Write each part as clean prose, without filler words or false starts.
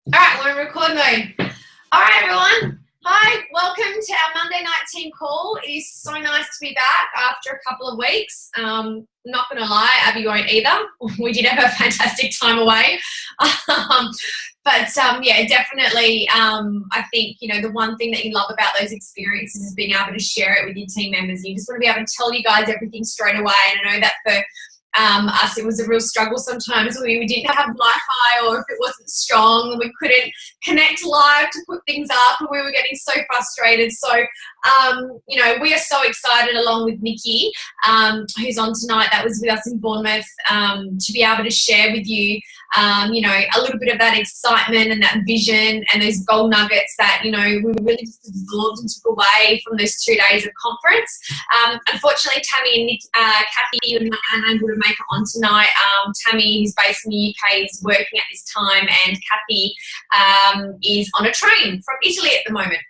All right, we're in record mode. All right, everyone. Hi, welcome to our Monday night team call. It is so nice to be back after a couple of weeks. Not going to lie, Abby won't either. We did have a fantastic time away. Yeah, definitely, I think, the one thing that you love about those experiences is being able to share it with your team members. You just want to be able to tell you guys everything straight away. And I know that for us, it was a real struggle sometimes. We didn't have Wi-Fi, or if it wasn't strong, we couldn't connect live to put things up, and we were getting so frustrated. So, we are so excited, along with Nikki, who's on tonight, that was with us in Bournemouth, to be able to share with you, a little bit of that excitement and that vision and those gold nuggets that, we really just absorbed and took away from those 2 days of conference. Unfortunately, Tammy and Kathy and able to make it on tonight. Tammy, who's based in the UK, is working at this time, and Kathy is on a train from Italy at the moment.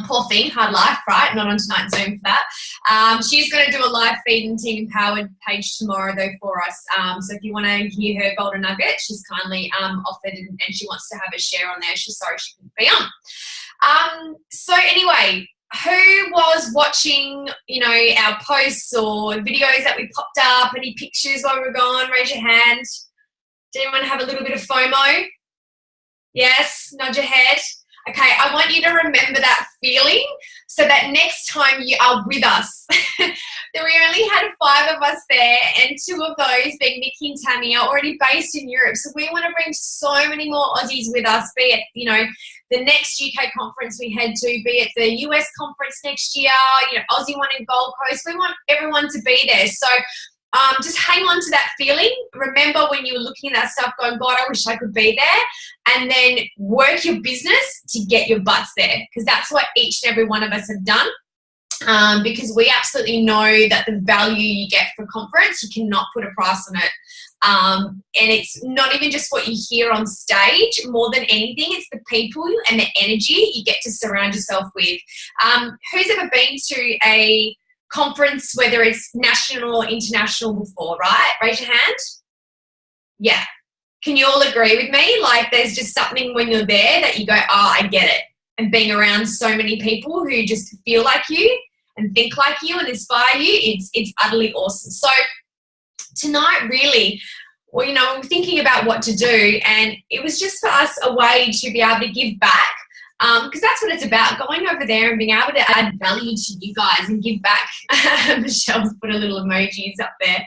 Poor thing, hard life, right? Not on tonight's Zoom for that. She's going to do a live feed and Team Empowered page tomorrow, though, for us. So if you want to hear her golden nugget, she's kindly offered, and she wants to have a share on there. She's sorry she couldn't be on. So anyway, who was watching, our posts or videos that we popped up? Any pictures while we were gone? Raise your hand. Did anyone have a little bit of FOMO? Yes, nod your head. Okay, I want you to remember that feeling so that next time you are with us. We only had 5 of us there, and 2 of those, being Nikki and Tammy, are already based in Europe. So we want to bring so many more Aussies with us, be it, the next UK conference we head to, be it the US conference next year, Aussie one in Gold Coast. We want everyone to be there. So just hang on to that feeling. Remember when you were looking at that stuff going, God, I wish I could be there. And then work your business to get your butts there, because that's what each and every one of us have done. Because we absolutely know that the value you get for conference, you cannot put a price on it. And it's not even just what you hear on stage. More than anything, it's the people and the energy you get to surround yourself with. Who's ever been to a conference, whether it's national or international, before, right? Raise your hand. Yeah. Can you all agree with me? Like, there's just something when you're there that you go, oh, I get it. And being around so many people who just feel like you and think like you and inspire you, it's utterly awesome. So tonight, really, we're thinking about what to do, and it was just for us a way to be able to give back. Because that's what it's about, going over there and being able to add value to you guys and give back. Michelle's put a little emojis up there.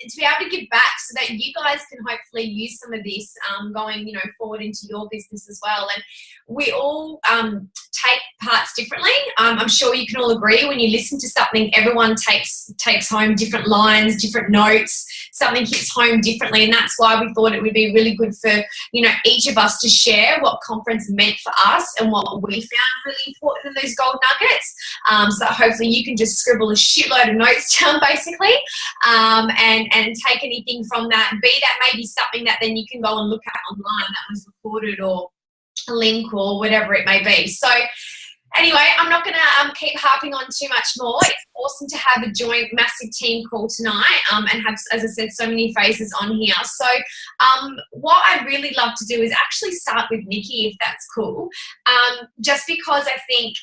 To be able to give back so that you guys can hopefully use some of this going, forward into your business as well. And we all take parts differently. I'm sure you can all agree, when you listen to something, everyone takes home different lines, different notes. Something hits home differently, and that's why we thought it would be really good for, each of us to share what conference meant for us and what we found really important in those gold nuggets. So that hopefully you can just scribble a shitload of notes down, basically, and take anything from that. Be that maybe something that then you can go and look at online that was recorded, or a link, or whatever it may be. So anyway, I'm not going to keep harping on too much more. It's awesome to have a joint massive team call tonight, and have, as I said, so many faces on here. So what I'd really love to do is actually start with Nikki, if that's cool, just because I think,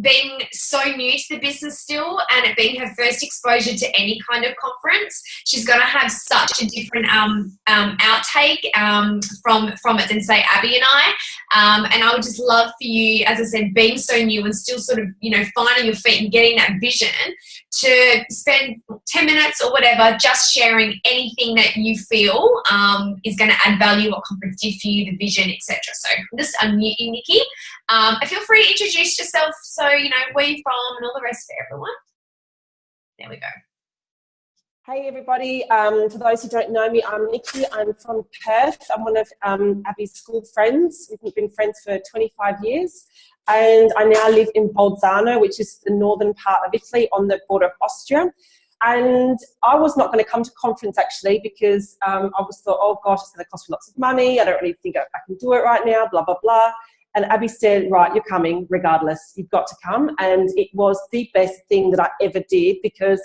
being so new to the business still, and it being her first exposure to any kind of conference, she's going to have such a different outtake from it than, say, Abby and I. And I would just love for you, as I said, being so new and still sort of, finding your feet and getting that vision, to spend 10 minutes or whatever just sharing anything that you feel is going to add value, what conference did for you, the vision, etc. So I'm just unmuting Nikki. Feel free to introduce yourself, so where you're from and all the rest for everyone. There we go. Hey everybody, for those who don't know me, I'm Nikki. I'm from Perth. I'm one of Abby's school friends. We've been friends for 25 years, and I now live in Bolzano, which is the northern part of Italy on the border of Austria. And I was not going to come to conference, actually, because I was thought, oh gosh, it's going to cost me lots of money. I don't really think I can do it right now, blah, blah, blah. And Abby said, right, you're coming regardless. You've got to come. And it was the best thing that I ever did, because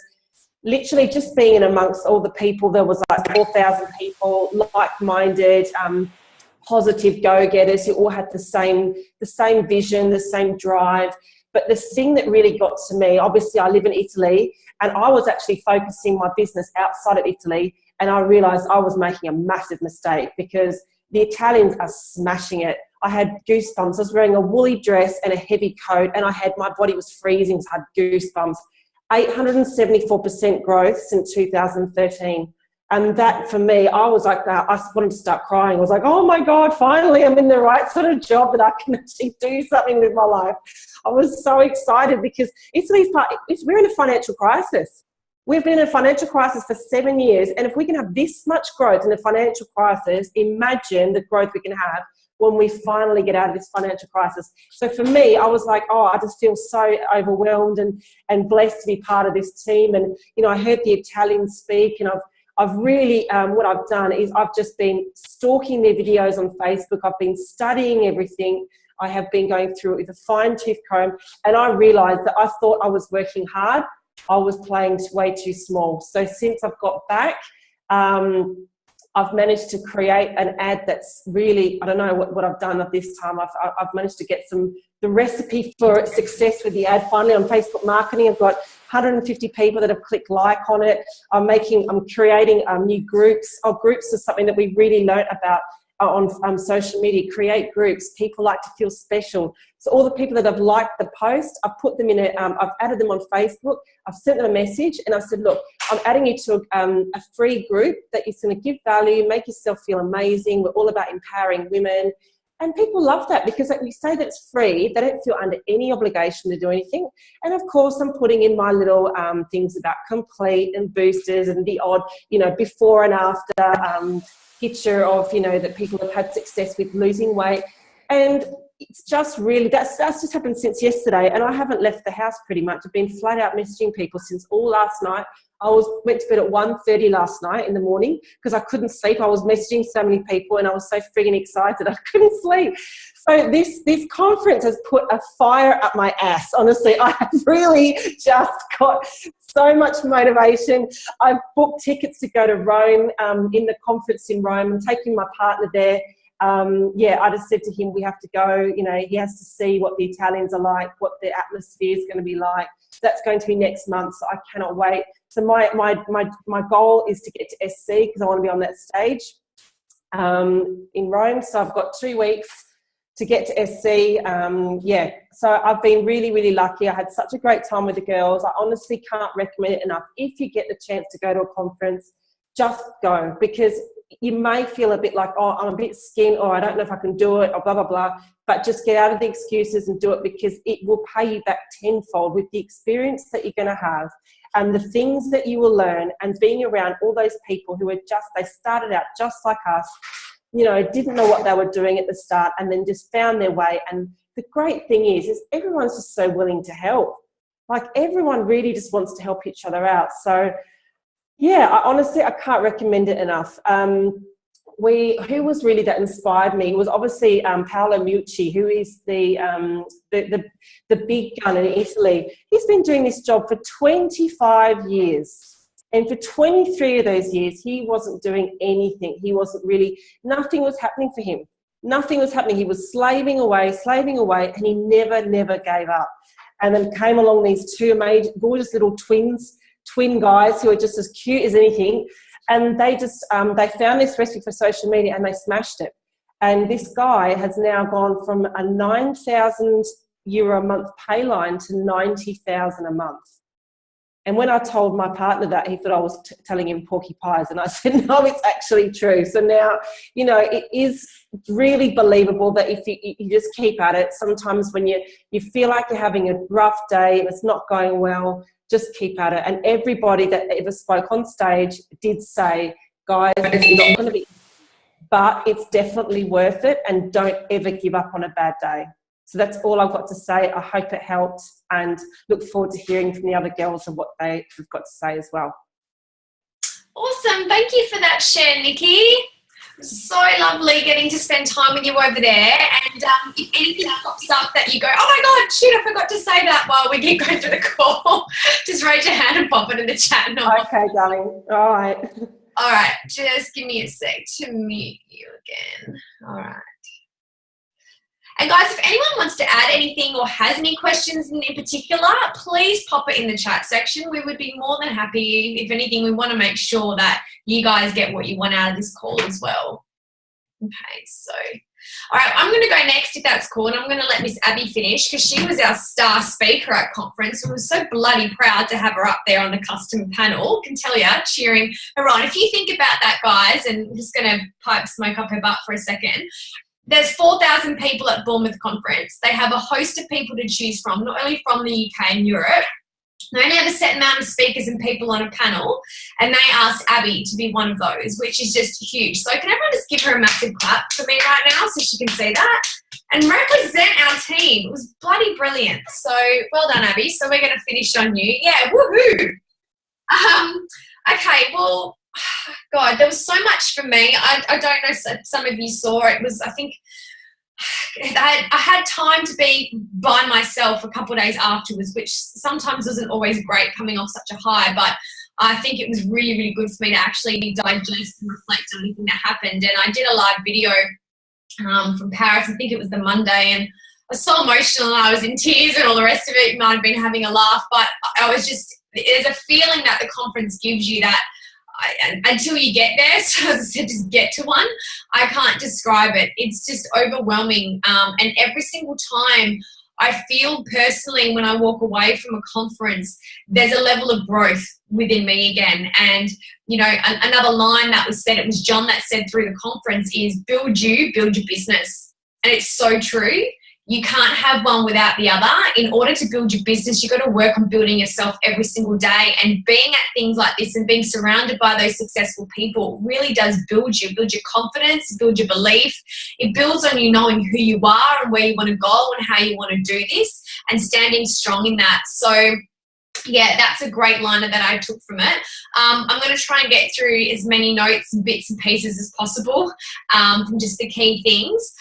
literally just being in amongst all the people, there was like 4,000 people, like-minded, positive go-getters who all had the same vision, the same drive. But the thing that really got to me, obviously I live in Italy, and I was actually focusing my business outside of Italy, and I realised I was making a massive mistake because the Italians are smashing it. I had goosebumps. I was wearing a woolly dress and a heavy coat, and my body was freezing, so I had goosebumps. 874% growth since 2013. And that, for me, I was like that. I wanted to start crying. I was like, oh my God, finally I'm in the right sort of job that I can actually do something with my life. I was so excited because we're in a financial crisis. We've been in a financial crisis for 7 years. And if we can have this much growth in a financial crisis, imagine the growth we can have when we finally get out of this financial crisis. So for me, I was like, oh, I just feel so overwhelmed and blessed to be part of this team. And, you know, I heard the Italians speak, and I've really, what I've done is I've just been stalking their videos on Facebook. I've been studying everything. I have been going through it with a fine-tooth comb, and I realised that I thought I was working hard. I was playing way too small. So since I've got back, I've managed to create an ad that's really, I don't know what I've done at this time. I've managed to get the recipe for success with the ad finally on Facebook marketing. I've got 150 people that have clicked like on it. I'm creating new groups. Groups is something that we really learnt about on social media. Create groups. People like to feel special. So all the people that have liked the post, I've put them in I've added them on Facebook. I've sent them a message and I said, look, I'm adding you to a free group that is going to give value, make yourself feel amazing. We're all about empowering women. And people love that because we say that it's free. They don't feel under any obligation to do anything. And of course, I'm putting in my little things about complete and boosters and the odd, you know, before and after picture of, you know, that people have had success with losing weight. And it's just really, that's just happened since yesterday. And I haven't left the house pretty much. I've been flat out messaging people since all last night. Went to bed at 1:30 last night in the morning because I couldn't sleep. I was messaging so many people and I was so frigging excited I couldn't sleep. So this conference has put a fire up my ass. Honestly, I have really just got so much motivation. I've booked tickets to go to Rome, in the conference in Rome. I'm taking my partner there. I just said to him, we have to go. You know, he has to see what the Italians are like, what the atmosphere is going to be like. That's going to be next month, so I cannot wait. So my goal is to get to SC because I want to be on that stage in Rome. So I've got 2 weeks to get to SC. So I've been really, really lucky. I had such a great time with the girls. I honestly can't recommend it enough. If you get the chance to go to a conference, just go, because you may feel a bit like, oh, I'm a bit skint, or I don't know if I can do it, or blah, blah, blah. But just get out of the excuses and do it, because it will pay you back tenfold with the experience that you're going to have and the things that you will learn, and being around all those people who they started out just like us, you know, didn't know what they were doing at the start and then just found their way. And the great thing is everyone's just so willing to help. Like, everyone really just wants to help each other out. So, yeah, honestly, I can't recommend it enough. Who was really that inspired me was obviously Paolo Mucci, who is the big gun in Italy. He's been doing this job for 25 years. And for 23 of those years, he wasn't doing anything. Nothing was happening for him. Nothing was happening. He was slaving away, and he never gave up. And then came along these two amazing, gorgeous little twin guys who are just as cute as anything. And they just, they found this recipe for social media and they smashed it. And this guy has now gone from a €9,000 a month pay line to 90,000 a month. And when I told my partner that, he thought I was telling him porky pies. And I said, no, it's actually true. So now, you know, it is really believable that if you just keep at it, sometimes when you feel like you're having a rough day, it's not going well, just keep at it. And everybody that ever spoke on stage did say, guys, it's not going to be, but it's definitely worth it, and don't ever give up on a bad day. So that's all I've got to say. I hope it helped, and look forward to hearing from the other girls and what they've got to say as well. Awesome. Thank you for that share, Nikki. So lovely getting to spend time with you over there. And if anything pops up that you go, oh my God, shoot, I forgot to say that while we keep going through the call, just raise your hand and pop it in the chat. Okay, darling. All right. All right, just give me a sec to mute you again. All right. And guys, if anyone wants to add anything or has any questions in particular, please pop it in the chat section. We would be more than happy. If anything, we want to make sure that you guys get what you want out of this call as well. Okay, so, all right, I'm going to go next if that's cool, and I'm going to let Miss Abby finish because she was our star speaker at conference. We were so bloody proud to have her up there on the custom panel. Can tell you, cheering her on. If you think about that, guys, and I'm just going to pipe smoke up her butt for a second. There's 4,000 people at Bournemouth conference. They have a host of people to choose from, not only from the UK and Europe. They only have a set amount of speakers and people on a panel, and they asked Abby to be one of those, which is just huge. So can everyone just give her a massive clap for me right now so she can see that? And represent our team. It was bloody brilliant. So well done, Abby. So we're going to finish on you. Yeah, woohoo. Okay, well, God, there was so much for me. I don't know if some of you saw it. Was, I think, I had time to be by myself a couple of days afterwards, which sometimes isn't always great coming off such a high, but I think it was really, really good for me to actually digest and reflect on anything that happened. And I did a live video from Paris. I think it was the Monday, and I was so emotional and I was in tears and all the rest of it. You might have been having a laugh, but I was just, there's a feeling that the conference gives you that until you get there, so as I said, just get to one. I can't describe it. It's just overwhelming. And every single time I feel personally when I walk away from a conference, there's a level of growth within me again. And, you know, another line that was said, it was John that said through the conference, is build your business. And it's so true. You can't have one without the other. In order to build your business, you've got to work on building yourself every single day. And being at things like this and being surrounded by those successful people really does build your confidence, build your belief. It builds on you knowing who you are and where you want to go and how you want to do this and standing strong in that. So, yeah, that's a great liner that I took from it. I'm going to try and get through as many notes and bits and pieces as possible from just the key things.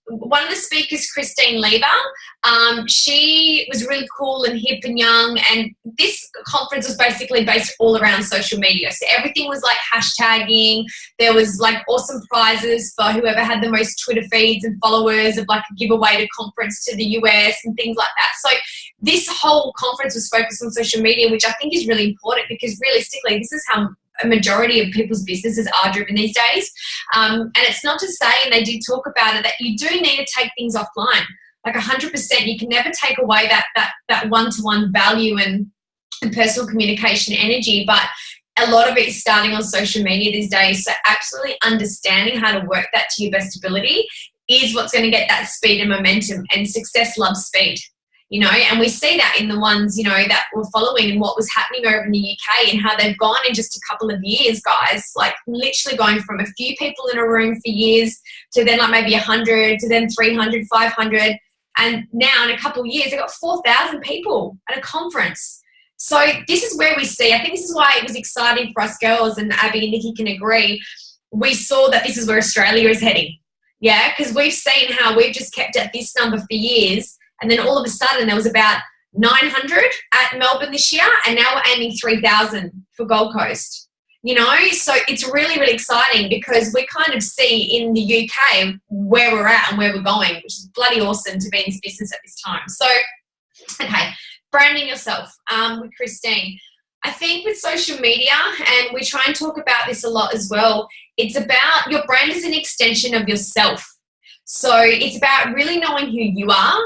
One of the speakers, Christine Lever, she was really cool and hip and young, and this conference was basically based all around social media. So everything was like hashtagging. There was like awesome prizes for whoever had the most Twitter feeds and followers, of like a giveaway to conference to the US and things like that. So this whole conference was focused on social media, which I think is really important because realistically, this is how a majority of people's businesses are driven these days. And it's not to say, and they did talk about it, that you do need to take things offline. Like 100%, you can never take away that one-to-one value and personal communication energy, but a lot of it is starting on social media these days. So absolutely understanding how to work that to your best ability is what's going to get that speed and momentum, and success loves speed. You know, and we see that in the ones, you know, that were following and what was happening over in the UK and how they've gone in just a couple of years, guys, like literally going from a few people in a room for years to then like maybe 100 to then 300, 500. And now in a couple of years, they've got 4,000 people at a conference. So this is where we see, I think this is why it was exciting for us girls, and Abby and Nikki can agree. We saw that this is where Australia is heading. Yeah, because we've seen how we've just kept at this number for years. And then all of a sudden there was about 900 at Melbourne this year, and now we're aiming 3,000 for Gold Coast. You know, so it's really, really exciting because we kind of see in the UK where we're at and where we're going, which is bloody awesome to be in this business at this time. So, okay, branding yourself with Christine. I think with social media, and we try and talk about this a lot as well, it's about your brand is an extension of yourself. So it's about really knowing who you are.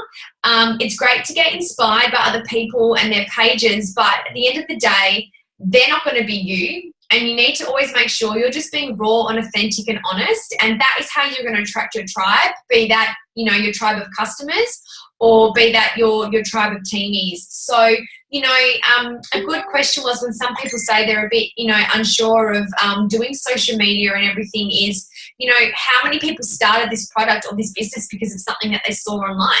It's great to get inspired by other people and their pages, but at the end of the day, they're not going to be you. And you need to always make sure you're just being raw and authentic and honest. And that is how you're going to attract your tribe, be that, you know, your tribe of customers, or be that your tribe of teamies. So, you know, a good question was when some people say they're a bit, you know, unsure of doing social media and everything is, you know, how many people started this product or this business because of something that they saw online?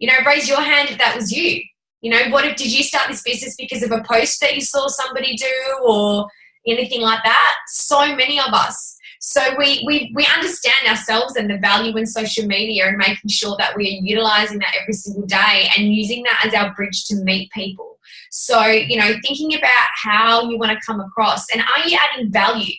You know, raise your hand if that was you. You know, did you start this business because of a post that you saw somebody do or anything like that? So many of us. So we understand ourselves and the value in social media and making sure that we are utilising that every single day and using that as our bridge to meet people. So, you know, thinking about how you want to come across, and are you adding value?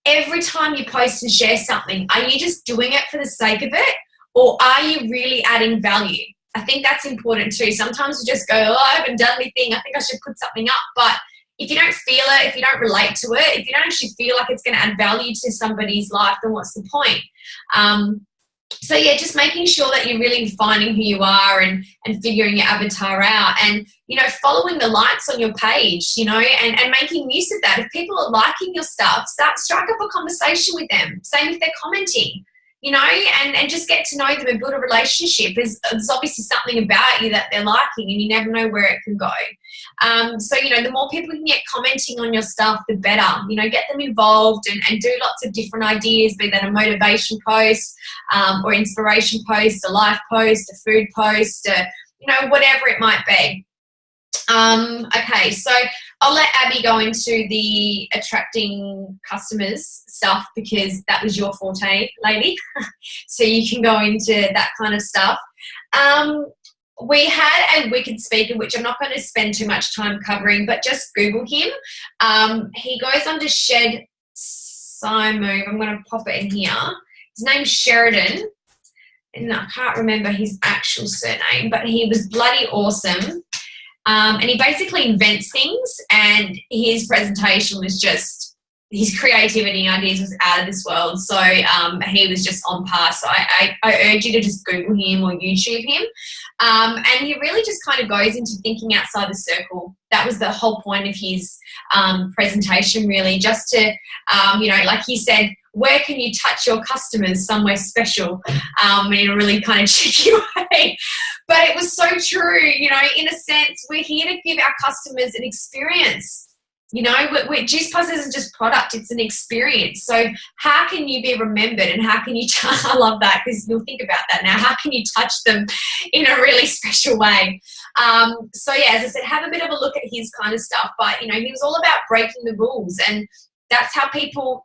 Every time you post and share something, are you just doing it for the sake of it, or are you really adding value? I think that's important too. Sometimes we just go, oh, I haven't done anything, I think I should put something up. But if you don't feel it, if you don't relate to it, if you don't actually feel like it's going to add value to somebody's life, then what's the point? So yeah, just making sure that you're really defining who you are and figuring your avatar out, and, you know, following the likes on your page, you know, and making use of that. If people are liking your stuff, strike up a conversation with them. Same if they're commenting, you know, and just get to know them and build a relationship. There's obviously something about you that they're liking, and you never know where it can go. So, you know, the more people can get commenting on your stuff, the better. You know, get them involved and do lots of different ideas, be that a motivation post or inspiration post, a life post, a food post, you know, whatever it might be. Okay, so I'll let Abby go into the attracting customers stuff, because that was your forte, lady. So you can go into that kind of stuff. We had a wicked speaker, which I'm not going to spend too much time covering, but just Google him. He goes on to Shed Simon. I'm going to pop it in here. His name's Sheridan, and I can't remember his actual surname, but he was bloody awesome. And he basically invents things, and his presentation was just, his creativity and ideas was out of this world. So he was just on par. So I urge you to just Google him or YouTube him. And he really just kind of goes into thinking outside the circle. That was the whole point of his presentation, really, just to, you know, like he said, where can you touch your customers? Somewhere special, in a really kind of cheeky way. But it was so true, you know, in a sense, we're here to give our customers an experience. You know, Juice Plus isn't just product, it's an experience. So how can you be remembered, and how can you, I love that, because you'll think about that now, how can you touch them in a really special way? So yeah, as I said, have a bit of a look at his kind of stuff. But, you know, he was all about breaking the rules, and that's how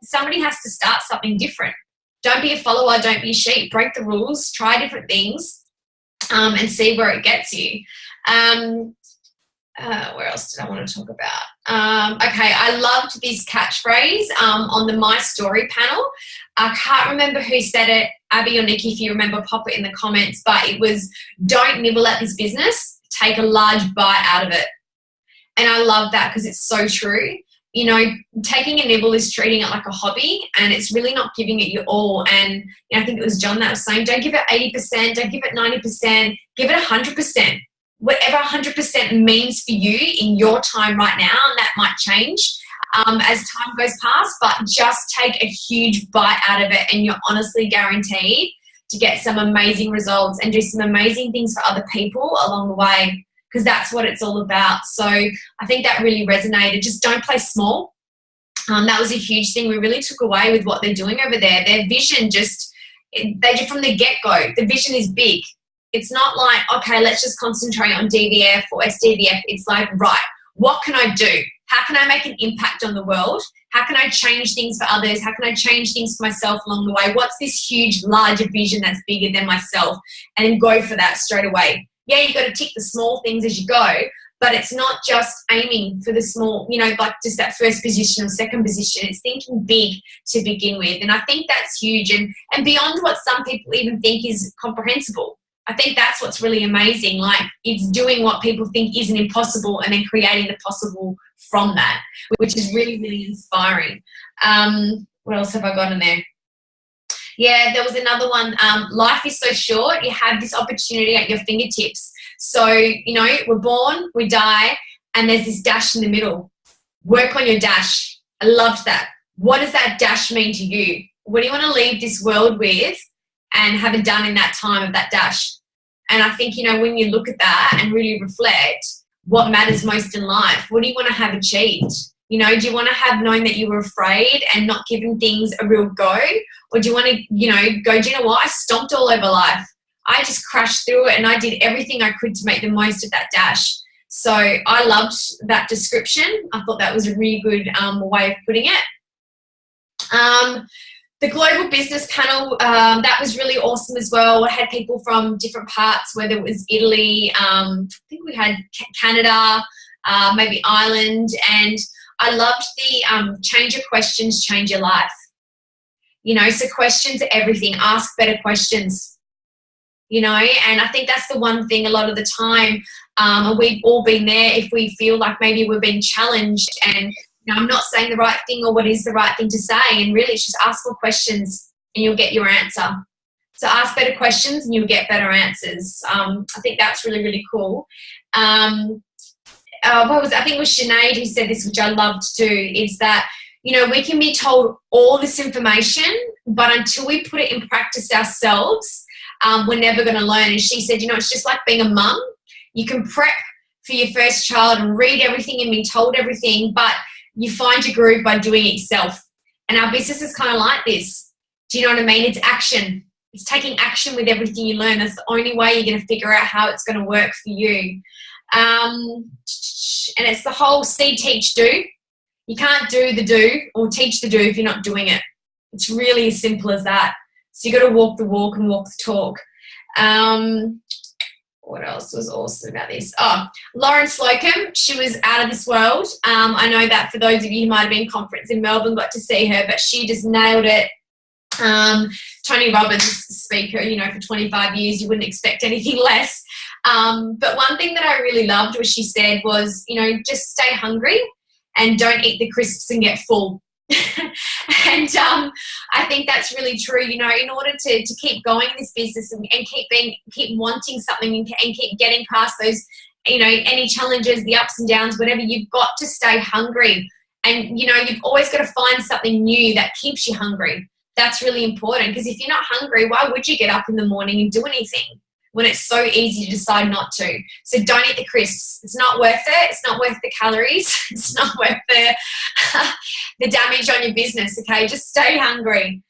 somebody has to start something different. Don't be a follower, don't be a sheep. Break the rules, try different things, and see where it gets you. Where else did I want to talk about? Okay, I loved this catchphrase on the My Story panel. I can't remember who said it, Abby or Nikki, if you remember, pop it in the comments, but it was, don't nibble at this business, take a large bite out of it. And I love that, because it's so true. You know, taking a nibble is treating it like a hobby, and it's really not giving it your all. And, you know, I think it was John that was saying, don't give it 80%, don't give it 90%, give it 100%. Whatever 100% means for you in your time right now, and that might change as time goes past, but just take a huge bite out of it, and you're honestly guaranteed to get some amazing results and do some amazing things for other people along the way, because that's what it's all about. So I think that really resonated. Just don't play small. That was a huge thing we really took away with what they're doing over there. Their vision from the get-go, the vision is big. It's not like, okay, let's just concentrate on DVF or SDVF. It's like, right, what can I do? How can I make an impact on the world? How can I change things for others? How can I change things for myself along the way? What's this huge, larger vision that's bigger than myself? And then go for that straight away. Yeah, you've got to tick the small things as you go, but it's not just aiming for the small, you know, like just that first position or second position. It's thinking big to begin with. And I think that's huge, and beyond what some people even think is comprehensible. I think that's what's really amazing. Like, it's doing what people think isn't impossible and then creating the possible from that, which is really, really inspiring. What else have I got in there? Yeah, there was another one. Life is so short. You have this opportunity at your fingertips. So, you know, we're born, we die, and there's this dash in the middle. Work on your dash. I loved that. What does that dash mean to you? What do you want to leave this world with and have it done in that time of that dash? And I think, you know, when you look at that and really reflect, what matters most in life? What do you want to have achieved? You know, do you want to have known that you were afraid and not given things a real go? Or do you want to, you know, go, do you know what? I stomped all over life. I just crashed through it, and I did everything I could to make the most of that dash. So I loved that description. I thought that was a really good way of putting it. The Global Business Panel, that was really awesome as well. I had people from different parts, whether it was Italy, I think we had Canada, maybe Ireland. And I loved the change your questions, change your life. You know, so questions are everything. Ask better questions. You know, and I think that's the one thing a lot of the time, and we've all been there, if we feel like maybe we're being challenged and, you know, I'm not saying the right thing or what is the right thing to say, and really it's just ask more questions and you'll get your answer. So ask better questions and you'll get better answers. I think that's really, really cool. I think it was Sinead who said this, which I loved too, is that, you know, we can be told all this information, but until we put it in practice ourselves, we're never going to learn. And she said, you know, it's just like being a mum. You can prep for your first child and read everything and be told everything, but you find your groove by doing it yourself. And our business is kind of like this. Do you know what I mean? It's action. It's taking action with everything you learn. That's the only way you're going to figure out how it's going to work for you. And it's the whole see, teach, do. You can't do the do or teach the do if you're not doing it. It's really as simple as that. So you got to walk the walk and walk the talk. What else was awesome about this? Oh, Lauren Slocum, she was out of this world. I know that for those of you who might have been at conference in Melbourne got to see her, but she just nailed it. Tony Robbins, speaker, you know, for 25 years, you wouldn't expect anything less. But one thing that I really loved what she said was, you know, just stay hungry and don't eat the crisps and get full. And I think that's really true. You know, in order to keep going in this business and keep wanting something and keep getting past those, you know, any challenges, the ups and downs, whatever, you've got to stay hungry. And, you know, you've always got to find something new that keeps you hungry. That's really important, because if you're not hungry, why would you get up in the morning and do anything when it's so easy to decide not to? So don't eat the crisps. It's not worth it. It's not worth the calories. It's not worth the damage on your business, okay? Just stay hungry.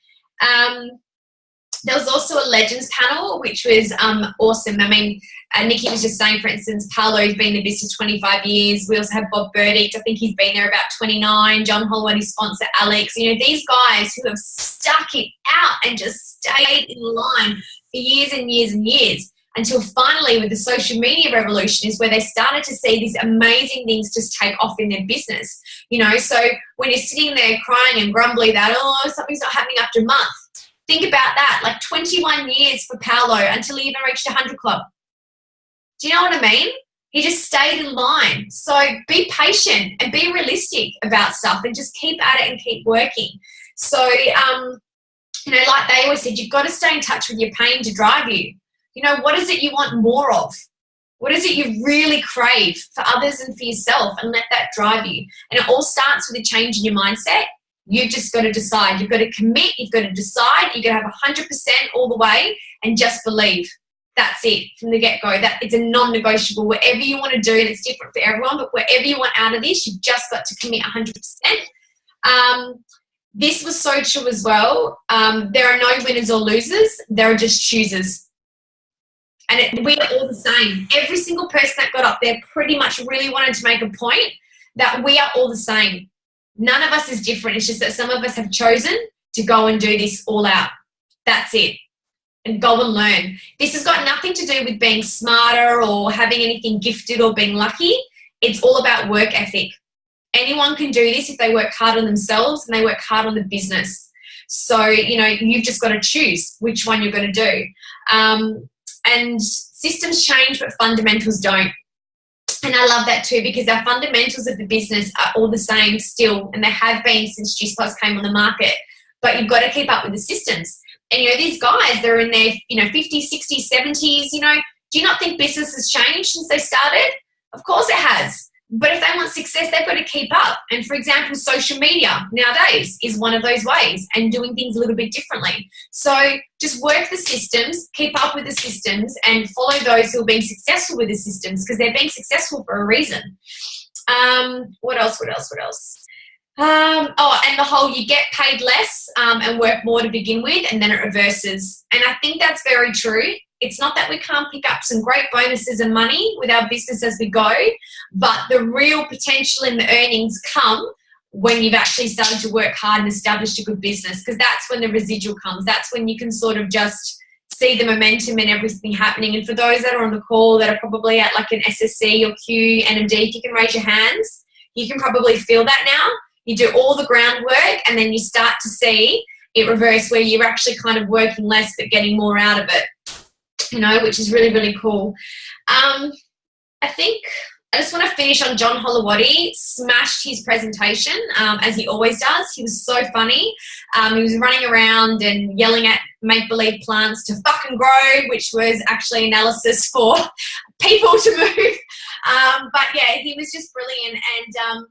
There was also a Legends panel, which was awesome. I mean, Nikki was just saying, for instance, Paolo's been in the business 25 years. We also have Bob Burdick. I think he's been there about 29. John Holloway, sponsor Alex. You know, these guys who have stuck it out and just stayed in line for years and years and years, until finally with the social media revolution is where they started to see these amazing things just take off in their business. You know, so when you're sitting there crying and grumbling that, oh, something's not happening after a month, think about that. Like 21 years for Paolo until he even reached 100 Club. Do you know what I mean? He just stayed in line. So be patient and be realistic about stuff and just keep at it and keep working. So, you know, like they always said, you've got to stay in touch with your pain to drive you. You know, what is it you want more of? What is it you really crave for others and for yourself, and let that drive you? And it all starts with a change in your mindset. You've just got to decide. You've got to commit. You've got to decide. You've got to have 100% all the way and just believe. That's it from the get-go. That it's a non-negotiable. Whatever you want to do, and it's different for everyone, but whatever you want out of this, you've just got to commit 100%. This was so true as well. There are no winners or losers. There are just choosers. And we are all the same. Every single person that got up there pretty much really wanted to make a point that we are all the same. None of us is different. It's just that some of us have chosen to go and do this all out. That's it. And go and learn. This has got nothing to do with being smarter or having anything gifted or being lucky. It's all about work ethic. Anyone can do this if they work hard on themselves and they work hard on the business. So, you know, you've just got to choose which one you're going to do. And systems change, but fundamentals don't. And I love that too, because our fundamentals of the business are all the same still, and they have been since Juice Plus came on the market. But you've got to keep up with the systems. And, you know, these guys, they're in their, you know, 50s, 60s, 70s, you know, do you not think business has changed since they started? Of course it has. But if they want success, they've got to keep up. And, for example, social media nowadays is one of those ways, and doing things a little bit differently. So just work the systems, keep up with the systems, and follow those who are being successful with the systems, because they're being successful for a reason. What else? And the whole you get paid less and work more to begin with, and then it reverses. And I think that's very true. It's not that we can't pick up some great bonuses and money with our business as we go, but the real potential in the earnings come when you've actually started to work hard and established a good business, because that's when the residual comes. That's when you can sort of just see the momentum and everything happening. And for those that are on the call that are probably at like an SSC or Q, NMD, if you can raise your hands, you can probably feel that now. You do all the groundwork and then you start to see it reverse where you're actually kind of working less but getting more out of it, you know, which is really, really cool. I think I just want to finish on John Holowati. Smashed his presentation, as he always does. He was so funny. He was running around and yelling at make-believe plants to fucking grow, which was actually analysis for people to move. But yeah, he was just brilliant. And,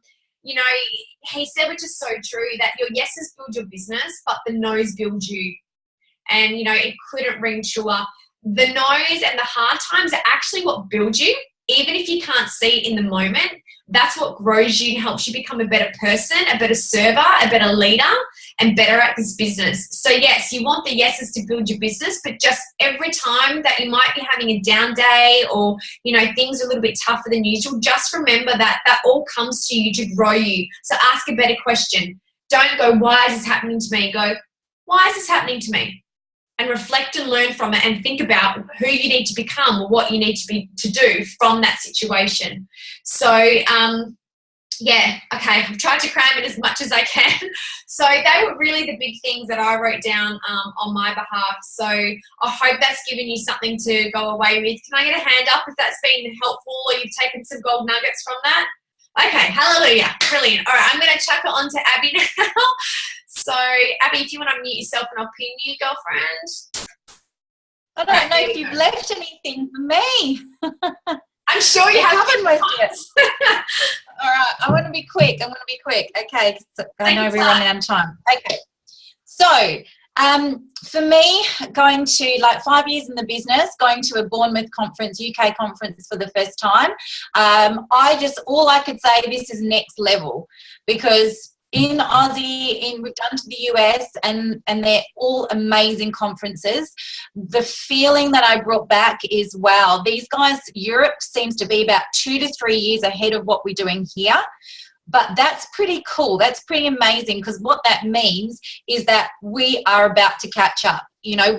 you know, he said, which is so true, that your yeses build your business, but the no's build you. And, you know, it couldn't ring truer. The no's and the hard times are actually what build you. Even if you can't see it in the moment, that's what grows you and helps you become a better person, a better server, a better leader, and better at this business. So yes, you want the yeses to build your business, but just every time that you might be having a down day or, you know, things are a little bit tougher than usual, just remember that that all comes to you to grow you. So ask a better question. Don't go, why is this happening to me? Go, why is this happening to me? And reflect and learn from it and think about who you need to become or what you need to do from that situation. So, yeah, okay, I've tried to cram it as much as I can. So they were really the big things that I wrote down on my behalf. So I hope that's given you something to go away with. Can I get a hand up if that's been helpful or you've taken some gold nuggets from that? Okay, hallelujah, brilliant. All right, I'm going to chuck it on to Abby now. So, Abby, if you want to unmute yourself and I'll pin you, girlfriend. I don't know if you've left anything for me. I'm sure you have. Covered most of it. All right, I want to be quick. Okay, I know we're running out of time. Okay, so for me, going to like 5 years in the business, going to a Bournemouth conference, UK conference for the first time, all I could say, this is next level, because in Aussie, we've done to the US, and they're all amazing conferences. The feeling that I brought back is, wow, these guys, Europe seems to be about 2 to 3 years ahead of what we're doing here. But that's pretty cool. That's pretty amazing, because what that means is that we are about to catch up. You know,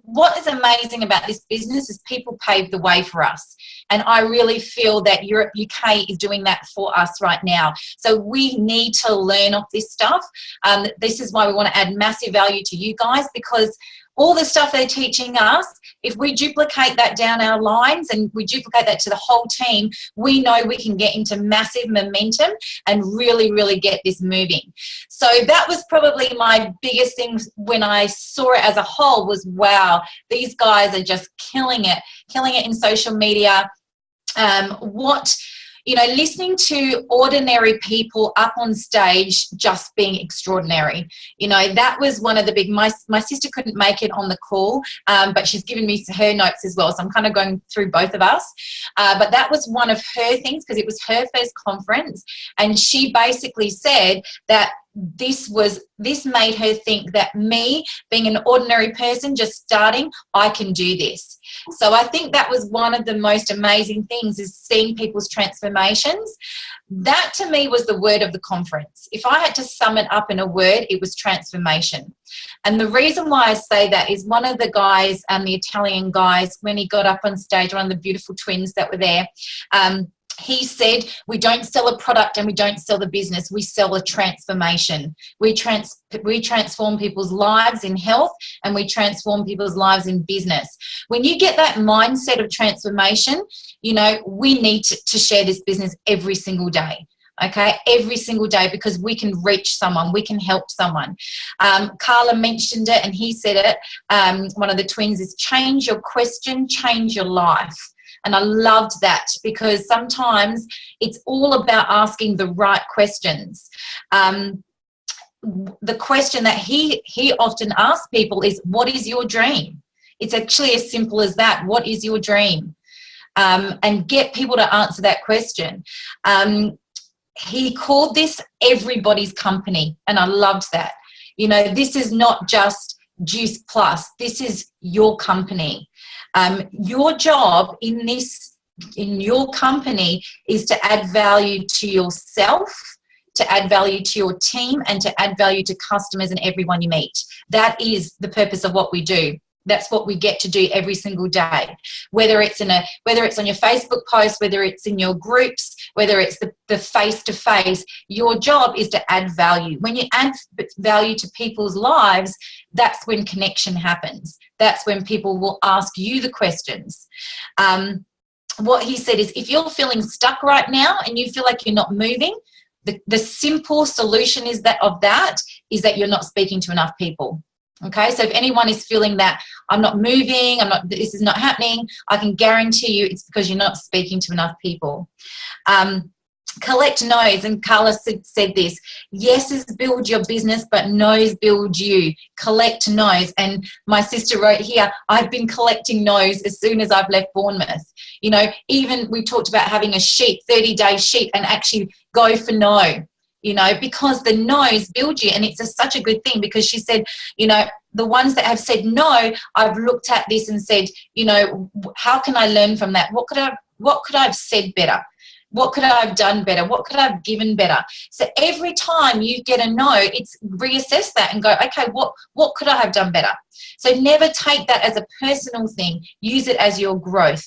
what is amazing about this business is people paved the way for us. And I really feel that Europe, UK is doing that for us right now. So we need to learn off this stuff. This is why we want to add massive value to you guys, because all the stuff they're teaching us, if we duplicate that down our lines and we duplicate that to the whole team, we know we can get into massive momentum and really, really get this moving. So that was probably my biggest thing when I saw it as a whole was, wow, these guys are just killing it in social media. Listening to ordinary people up on stage just being extraordinary. You know, that was one of the big, my sister couldn't make it on the call, but she's given me her notes as well. So I'm kind of going through both of us. But that was one of her things, because it was her first conference. And she basically said that this made her think that me being an ordinary person just starting, I can do this. So I think that was one of the most amazing things, is seeing people's transformations. That to me was the word of the conference. If I had to sum it up in a word, it was transformation. And the reason why I say that is one of the guys, the Italian guys, when he got up on stage, one of the beautiful twins that were there, he said, we don't sell a product and we don't sell the business, we sell a transformation. We transform people's lives in health, and we transform people's lives in business. When you get that mindset of transformation, you know, we need to share this business every single day. Okay, every single day, because we can reach someone, we can help someone. Carla mentioned it and he said it, one of the twins, is change your question, change your life. And I loved that, because sometimes it's all about asking the right questions. The question that he often asks people is, what is your dream? It's actually as simple as that. What is your dream? And get people to answer that question. He called this everybody's company, and I loved that. You know, this is not just Juice Plus. This is your company. Your job in your company is to add value to yourself, to add value to your team and to add value to customers and everyone you meet. That is the purpose of what we do. That's what we get to do every single day, whether it's on your Facebook post, whether it's in your groups, whether it's the face-to-face. Your job is to add value. When you add value to people's lives, that's when connection happens. That's when people will ask you the questions. What he said is, if you're feeling stuck right now and you feel like you're not moving, the simple solution is that you're not speaking to enough people. Okay, so if anyone is feeling that I'm not moving, this is not happening, I can guarantee you it's because you're not speaking to enough people. Collect no's, and Carla said this, yeses build your business, but no's build you. Collect no's. And my sister wrote here, I've been collecting no's as soon as I've left Bournemouth. You know, even we talked about having a sheet, 30-day sheet, and actually go for no. You know, because the no's build you. And it's such a good thing, because she said, you know, the ones that have said no, I've looked at this and said, you know, how can I learn from that? What could I have said better? What could I have done better? What could I have given better? So every time you get a no, it's reassess that and go, okay, what could I have done better? So never take that as a personal thing. Use it as your growth.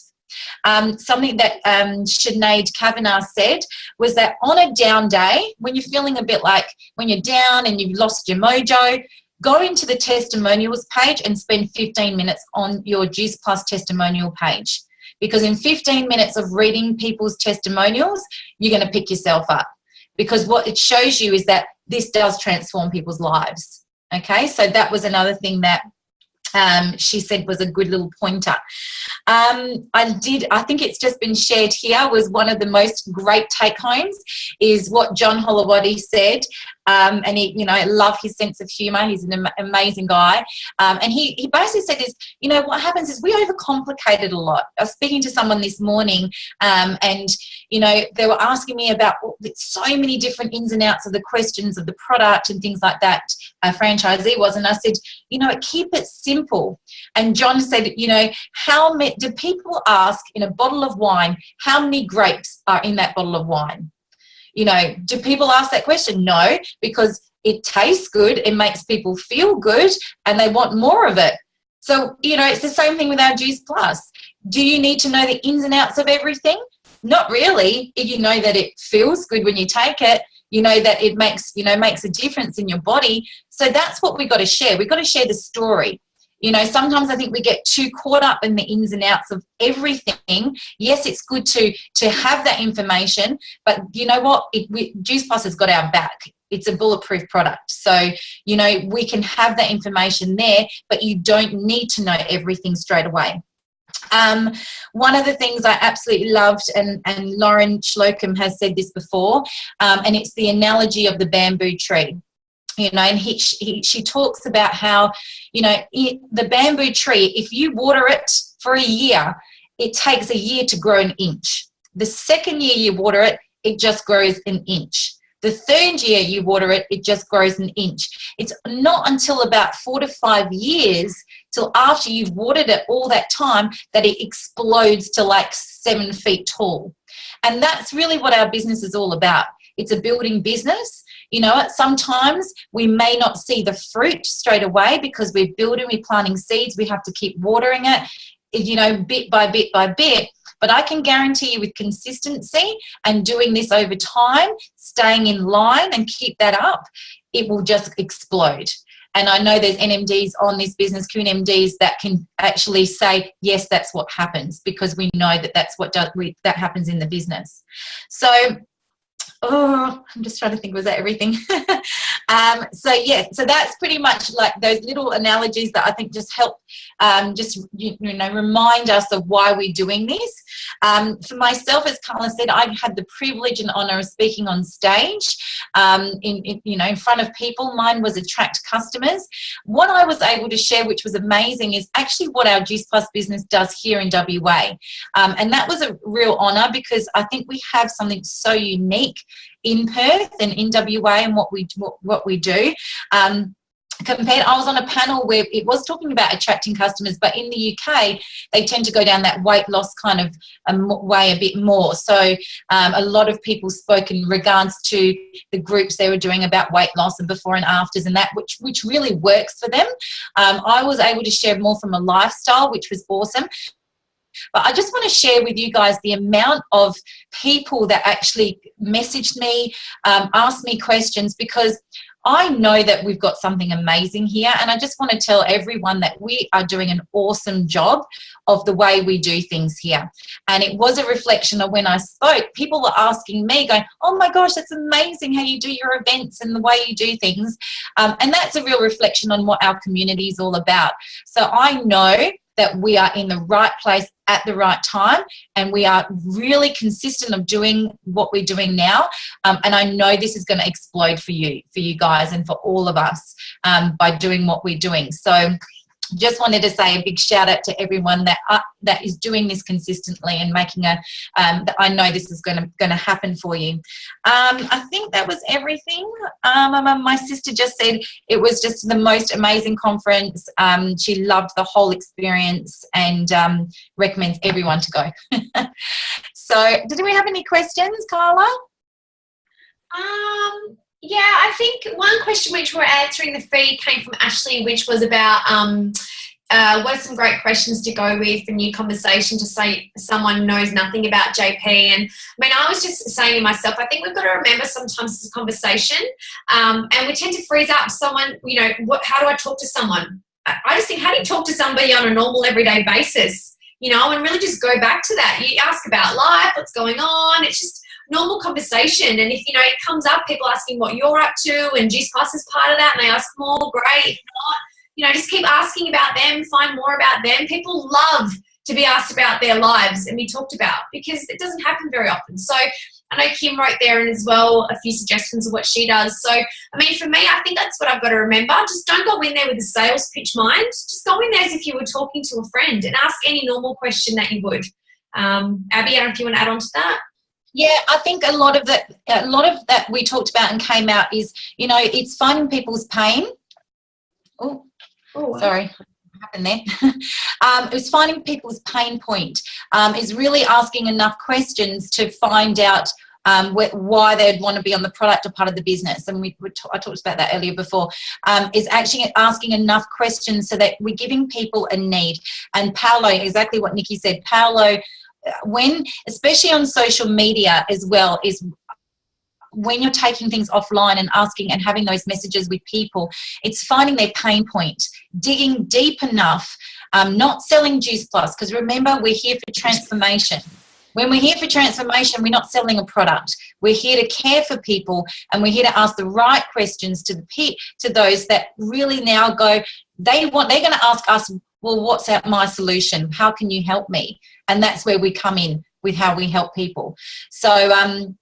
Something that Sinead Kavanagh said was that on a down day, when you're feeling a bit like when you're down and you've lost your mojo, go into the testimonials page and spend 15 minutes on your Juice Plus testimonial page. Because in 15 minutes of reading people's testimonials, you're going to pick yourself up. Because what it shows you is that this does transform people's lives. Okay, so that was another thing that she said was a good little pointer. I think it's just been shared here, was one of the most great take-homes is what John Holowati said. And he, you know, I love his sense of humour. He's an amazing guy. And he basically said is, you know, what happens is we overcomplicate it a lot. I was speaking to someone this morning and, you know, they were asking me about so many different ins and outs of the questions of the product and things like that a franchisee was. And I said, you know, keep it simple. And John said, you know, how many do people ask in a bottle of wine, how many grapes are in that bottle of wine? You know, do people ask that question? No, because it tastes good, it makes people feel good, and they want more of it. So, you know, it's the same thing with our Juice Plus. Do you need to know the ins and outs of everything? Not really. If you know that it feels good when you take it, you know that it makes a difference in your body. So that's what we've got to share. We've got to share the story. You know, sometimes I think we get too caught up in the ins and outs of everything. Yes, it's good to have that information, but you know what? Juice Plus has got our back. It's a bulletproof product. So, you know, we can have that information there, but you don't need to know everything straight away. One of the things I absolutely loved, and Lauren Slocum has said this before, and it's the analogy of the bamboo tree. You know, and she talks about how, you know, the bamboo tree, if you water it for a year, it takes a year to grow an inch. The second year you water it, it just grows an inch. The third year you water it, it just grows an inch. It's not until about 4 to 5 years, till after you've watered it all that time, that it explodes to like 7 feet tall. And that's really what our business is all about. It's a building business. You know, sometimes we may not see the fruit straight away because we're building, we're planting seeds, we have to keep watering it, you know, bit by bit by bit. But I can guarantee you with consistency and doing this over time, staying in line and keep that up, it will just explode. And I know there's NMDs on this business, Coon MDs, that can actually say, yes, that's what happens, because we know that that's what that happens in the business. So, I'm just trying to think, was that everything? So that's pretty much like those little analogies that I think just help remind us of why we're doing this. For myself, as Carla said, I had the privilege and honour of speaking on stage in front of people. Mine was attract customers. What I was able to share, which was amazing, is actually what our Juice Plus business does here in WA. And that was a real honour, because I think we have something so unique in Perth and in WA and what we do. I was on a panel where it was talking about attracting customers, but in the UK they tend to go down that weight loss kind of way a bit more. So a lot of people spoke in regards to the groups they were doing about weight loss and before and afters and that, which really works for them. I was able to share more from a lifestyle, which was awesome. But I just want to share with you guys the amount of people that actually messaged me, asked me questions, because I know that we've got something amazing here, and I just want to tell everyone that we are doing an awesome job of the way we do things here. And it was a reflection of when I spoke, people were asking me, going, oh my gosh, that's amazing how you do your events and the way you do things. And that's a real reflection on what our community is all about. So I know that we are in the right place at the right time, and we are really consistent of doing what we're doing now. And I know this is going to explode for you guys and for all of us by doing what we're doing. So just wanted to say a big shout out to everyone that is doing this consistently and making that I know this is going to happen for you. I think that was everything. My sister just said it was just the most amazing conference. She loved the whole experience and recommends everyone to go. So did we have any questions, Carla? Yeah, I think one question which we're answering the feed came from Ashley, which was about what are some great questions to go with for new conversation to say someone knows nothing about JP. And I mean, I was just saying to myself, I think we've got to remember sometimes it's a conversation, and we tend to freeze up someone, you know, how do I talk to someone? I just think, how do you talk to somebody on a normal everyday basis? You know, and really just go back to that. You ask about life, what's going on. It's just normal conversation. And if, you know, it comes up, people asking what you're up to, and Juice Plus is part of that, and they ask more, great. If not, you know, just keep asking about them, find more about them. People love to be asked about their lives and be talked about, because it doesn't happen very often. So I know Kim wrote there and as well a few suggestions of what she does. So, I mean, for me, I think that's what I've got to remember. Just don't go in there with a sales pitch mind. Just go in there as if you were talking to a friend and ask any normal question that you would. Abby, I don't know if you want to add on to that. Yeah, I think a lot of that we talked about and came out is, you know, it's finding people's pain. Oh, sorry, what happened there? It was finding people's pain point. Is really asking enough questions to find out why they'd want to be on the product or part of the business. And I talked about that earlier before. Is actually asking enough questions so that we're giving people a need. And Paolo, exactly what Nikki said, Paolo, when, especially on social media as well, is when you're taking things offline and asking and having those messages with people, it's finding their pain point, digging deep enough, not selling Juice Plus, because remember, we're here for transformation. When we're here for transformation, we're not selling a product. We're here to care for people, and we're here to ask the right questions to those that really now go, they're going to ask us, well, what's my solution? How can you help me? And that's where we come in with how we help people. So,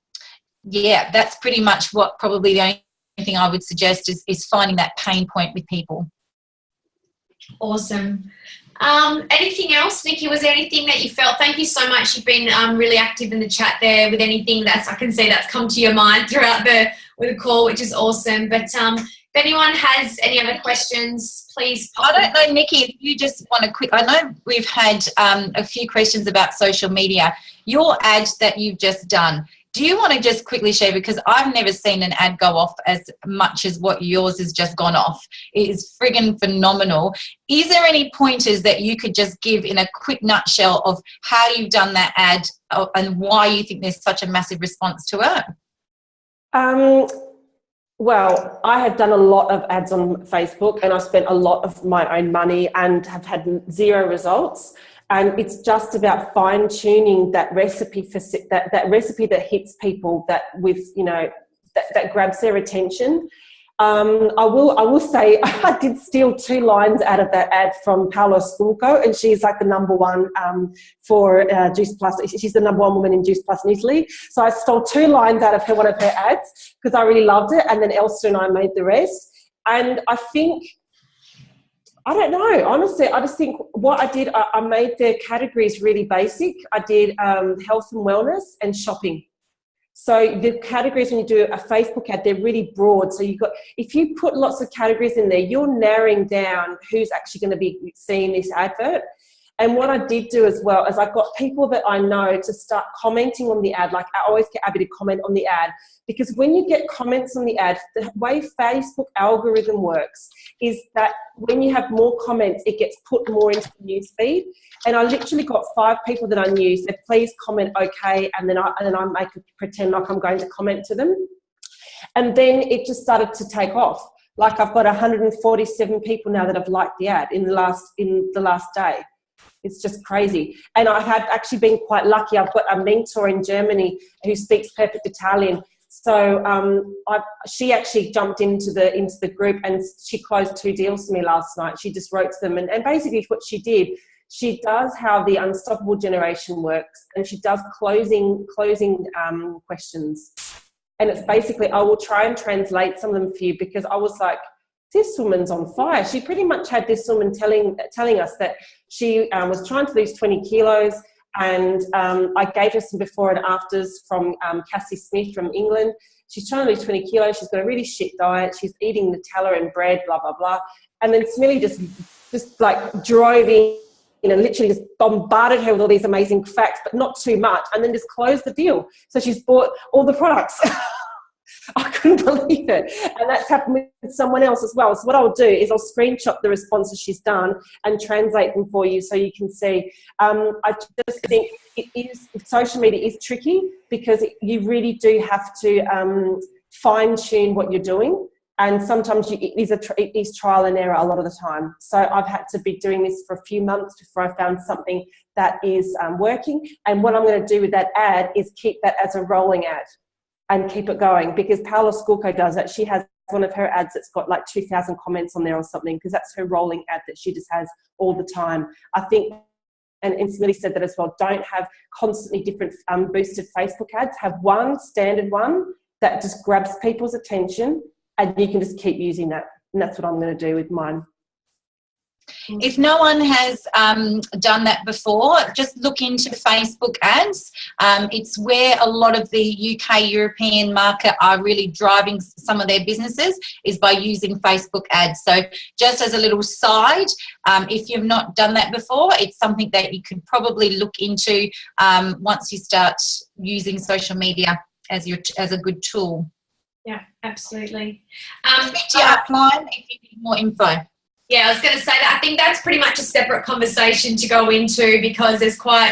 yeah, that's pretty much what probably the only thing I would suggest is finding that pain point with people. Awesome. Anything else, Nikki? Was there anything that you felt? Thank you so much. You've been really active in the chat there with anything I can see that's come to your mind throughout the call, which is awesome. But if anyone has any other questions, please pop. I don't know, Nikki, if you just want to quick, I know we've had a few questions about social media. Your ad that you've just done, do you want to just quickly share, because I've never seen an ad go off as much as what yours has just gone off. It is friggin' phenomenal. Is there any pointers that you could just give in a quick nutshell of how you've done that ad and why you think there's such a massive response to it? Well, I have done a lot of ads on Facebook, and I've spent a lot of my own money and have had zero results. And it's just about fine tuning that recipe for that recipe that hits people, that with, you know, that grabs their attention. I will say I did steal 2 lines out of that ad from Paola Sculco, and she's like the number one for Juice Plus. She's the number one woman in Juice Plus in Italy. So I stole 2 lines out of one of her ads because I really loved it, and then Elsa and I made the rest. And I think, I don't know, honestly, I just think what I did, I made the categories really basic. I did health and wellness and shopping. So the categories, when you do a Facebook ad, they're really broad. So if you put lots of categories in there, you're narrowing down who's actually going to be seeing this advert. And what I did do as well is I got people that I know to start commenting on the ad. Like, I always get Abby to comment on the ad, because when you get comments on the ad, the way Facebook algorithm works is that when you have more comments, it gets put more into the news feed. And I literally got 5 people that I knew said, please comment okay, and then I pretend like I'm going to comment to them. And then it just started to take off. Like, I've got 147 people now that have liked the ad in the last day. It's just crazy. And I have actually been quite lucky. I've got a mentor in Germany who speaks perfect Italian. So she actually jumped into the group, and she closed 2 deals for me last night. She just wrote to them. And basically what she did, she does how the unstoppable generation works, and she does closing questions. And it's basically, I will try and translate some of them for you, because I was like, this woman's on fire. She pretty much had this woman telling us that she was trying to lose 20 kilos, and I gave her some before and afters from Cassie Smith from England. She's trying to lose 20 kilos. She's got a really shit diet. She's eating Nutella and bread, blah, blah, blah. And then Smilly just like drove in and literally just bombarded her with all these amazing facts, but not too much, and then just closed the deal. So she's bought all the products. I couldn't believe it. And that's happened with someone else as well. So what I'll do is I'll screenshot the responses she's done and translate them for you so you can see. I just think social media is tricky, because you really do have to fine-tune what you're doing. And sometimes it is trial and error a lot of the time. So I've had to be doing this for a few months before I found something that is working. And what I'm going to do with that ad is keep that as a rolling ad and keep it going, because Paola Skulko does that. She has one of her ads that's got like 2,000 comments on there or something, because that's her rolling ad that she just has all the time. I think, and Smitty said that as well, don't have constantly different boosted Facebook ads. Have one standard one that just grabs people's attention, and you can just keep using that. And that's what I'm going to do with mine. If no one has done that before, just look into Facebook ads. It's where a lot of the UK European market are really driving some of their businesses, is by using Facebook ads. So just as a little side, if you've not done that before, it's something that you could probably look into once you start using social media as a good tool. Yeah, absolutely. Speak to your upline if you need more info. Yeah, I was going to say that. I think that's pretty much a separate conversation to go into, because there's quite,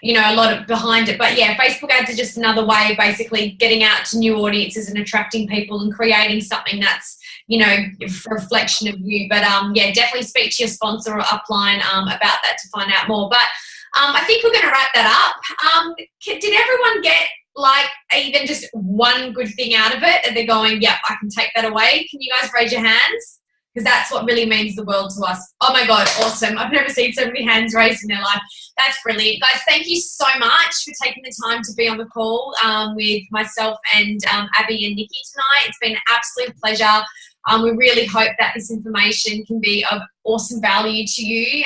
a lot behind it. But yeah, Facebook ads are just another way of basically getting out to new audiences and attracting people and creating something that's, a reflection of you. But yeah, definitely speak to your sponsor or upline about that to find out more. But I think we're going to wrap that up. Did everyone get even just one good thing out of it, and they're going, yep, I can take that away? Can you guys raise your hands? Because that's what really means the world to us. Oh my God, awesome. I've never seen so many hands raised in their life. That's brilliant. Guys, thank you so much for taking the time to be on the call with myself and Abby and Nikki tonight. It's been an absolute pleasure. We really hope that this information can be of awesome value to you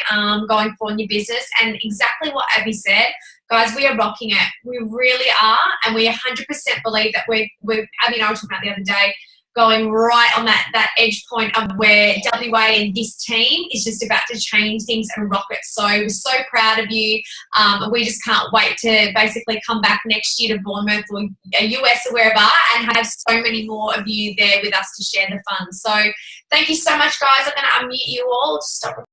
going forward in your business. And exactly what Abby said, guys, we are rocking it. We really are. And we 100% believe that we're Abby and I were talking about the other day, going right on that edge point of where WA and this team is just about to change things and rock it. So we're so proud of you. We just can't wait to basically come back next year to Bournemouth or US or wherever and have so many more of you there with us to share the fun. So thank you so much, guys. I'm going to unmute you all to stop